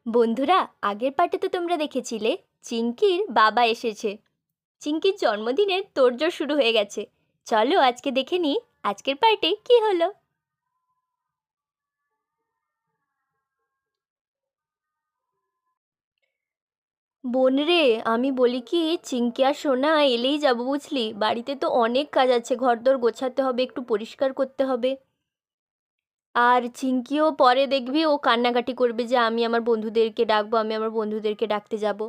বন্ধুরা, আগের পার্টে তো তোমরা দেখেছিলে চিঙ্কির বাবা এসেছে। চিঙ্কির জন্মদিনের তোড়জোড় শুরু হয়ে গেছে। চলো আজকে দেখে নিই আজকের পার্টে কি হলো। বোন রে, আমি বলি কি, চিঙ্কি আর সোনা এলেই যাবো বুঝলি। বাড়িতে তো অনেক কাজ আছে, ঘরদোর গোছাতে হবে, একটু পরিষ্কার করতে হবে। আর চিঙ্কিও পরে দেখবি ও কান্নাকাটি করবে যে আমি আমার বন্ধুদেরকে ডাকবো, আমি আমার বন্ধুদেরকে ডাকতে যাব।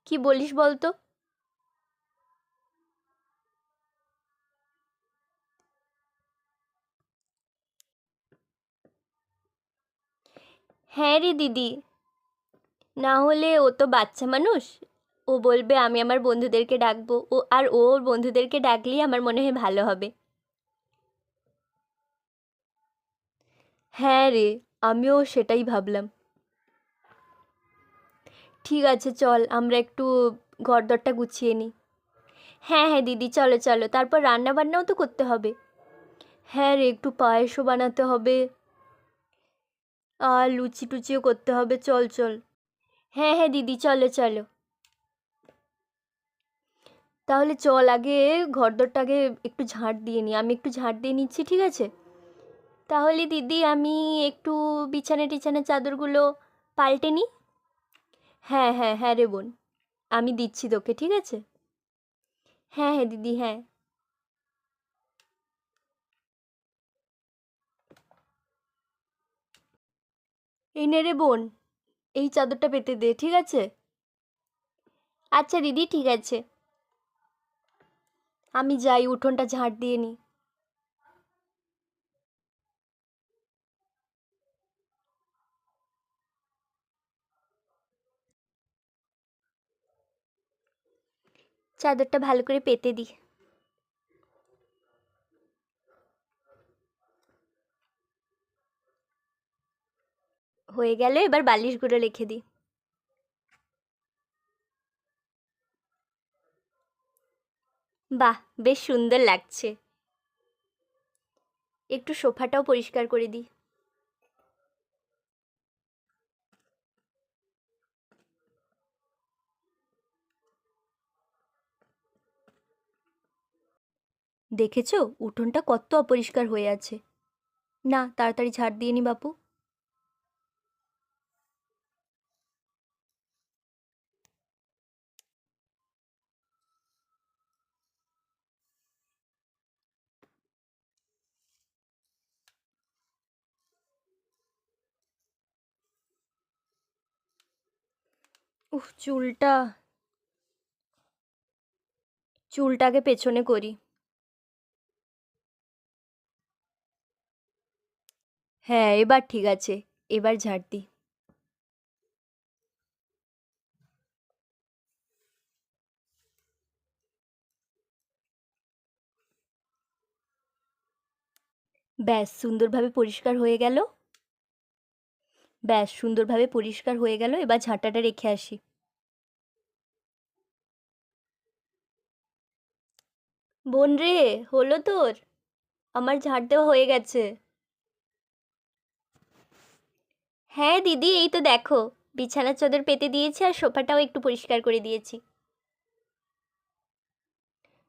কি বলিস বলতো? হ্যাঁ রে দিদি, না হলে ও তো বাচ্চা মানুষ, ও বলবে আমি আমার বন্ধুদেরকে ডাকবো, ও আর ওর বন্ধুদেরকে ডাকলেই আমার মনে হয় ভালো হবে। হ্যাঁ রে, আমিও সেটাই ভাবলাম। ঠিক আছে, চল আমরা একটু ঘরদরটা গুছিয়ে নিই। হ্যাঁ হ্যাঁ দিদি, চলো চলো, তারপর রান্না বান্নাও তো করতে হবে। হ্যাঁ রে, একটু পায়েসও বানাতে হবে, আর লুচি টুচিও করতে হবে, চল চল। হ্যাঁ হ্যাঁ দিদি, চলো চলো। তাহলে চল আগে ঘরদরটা আগে একটু ঝাঁট দিয়ে নিই, আমি একটু ঝাঁট দিয়ে নিচ্ছি, ঠিক আছে? তাহলে দিদি আমি একটু বিছানা টিছানা চাদরগুলো পাল্টে নিই। হ্যাঁ হ্যাঁ হ্যাঁ রে বোন, আমি দিচ্ছি তোকে, ঠিক আছে? হ্যাঁ হ্যাঁ দিদি, হ্যাঁ। এই নে রে বোন, এই চাদরটা পেতে দে, ঠিক আছে? আচ্ছা দিদি, ঠিক আছে। আমি যাই উঠোনটা ঝাঁট দিয়ে নিই। চাদরটা ভালো করে পেতে দিই। হয়ে গেল, এবার বালিশগুলো রেখে দিই। বাহ, বেশ সুন্দর লাগছে। একটু সোফাটাও পরিষ্কার করে দিই। দেখেছো উঠোনটা কত অপরিষ্কার হয়ে আছে। না, তাড়াতাড়ি ঝাড় দিয়ে নি বাপু। উফ, চুলটাকে পেছনে করি। হ্যাঁ, এবার ঠিক আছে, এবার ঝাড় দিই। ব্যাস সুন্দরভাবে পরিষ্কার হয়ে গেল। ব্যাস সুন্দরভাবে পরিষ্কার হয়ে গেল, এবার ঝাঁটাটা রেখে আসি। বোন রে, হলো তোর? আমার ঝাড় দেওয়া হয়ে গেছে। হ্যাঁ দিদি, এই তো দেখো, বিছানার চাদর পেতে দিয়েছি আর সোফাটাও একটু পরিষ্কার করে দিয়েছি।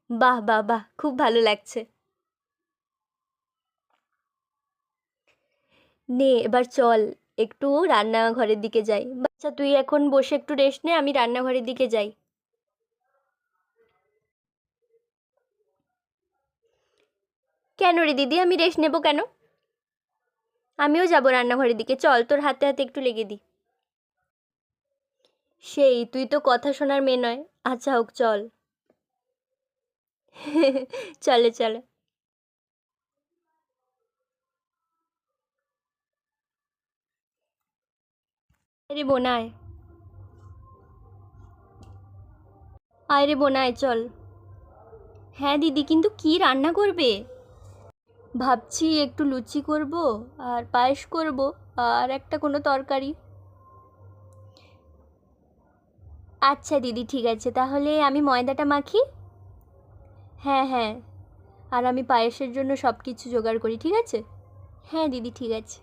বাহ বাহ বাহ, খুব ভালো লাগছে। নে এবার চল, একটু রান্নাঘরের দিকে যাই। বাচ্চা তুই এখন বসে একটু রেস্ট নে, আমি রান্নাঘরের দিকে যাই। কেন রে দিদি, আমি রেস্ট নেব কেন? আমিও যাব রান্নাঘরের দিকে, চল তোর হাতে হাতে একটু লেগে দিই। সেই তুই তো কথা শোনার মেয়ে নয়। আচ্ছা হোক, চল। চলে চলে। আরে বোনায়, আয় রে বোনায়, চল। হ্যাঁ দিদি, কিন্তু কি রান্না করবে? ভাবছি একটু লুচি করব, আর পায়েস করব, আর একটা কোনো তরকারি। আচ্ছা দিদি, ঠিক আছে, তাহলে আমি ময়দাটা মাখি। হ্যাঁ হ্যাঁ, আর আমি পায়েসের জন্য সব কিছু জোগাড় করি, ঠিক আছে? হ্যাঁ দিদি, ঠিক আছে।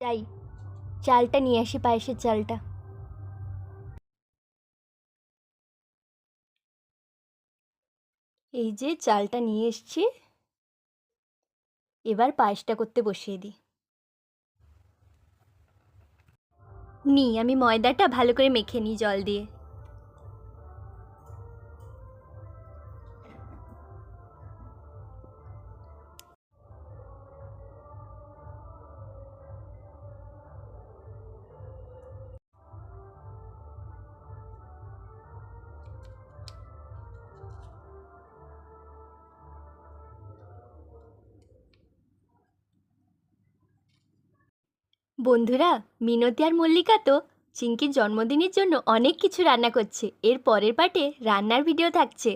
যাই। চালটা নিয়ে আসি, পায়েসের চালটা। এই যে চালটা নিয়ে এসছি, এবার পায়েসটা করতে বসিয়ে দিই। আমি ময়দাটা ভালো করে মেখে নিই জল দিয়ে। বন্ধুরা, মিনতি আর মল্লিকা তো চিঙ্কির জন্মদিনের জন্য অনেক কিছু রান্না করছে। এর পরের পার্টে রান্নার ভিডিও থাকছে।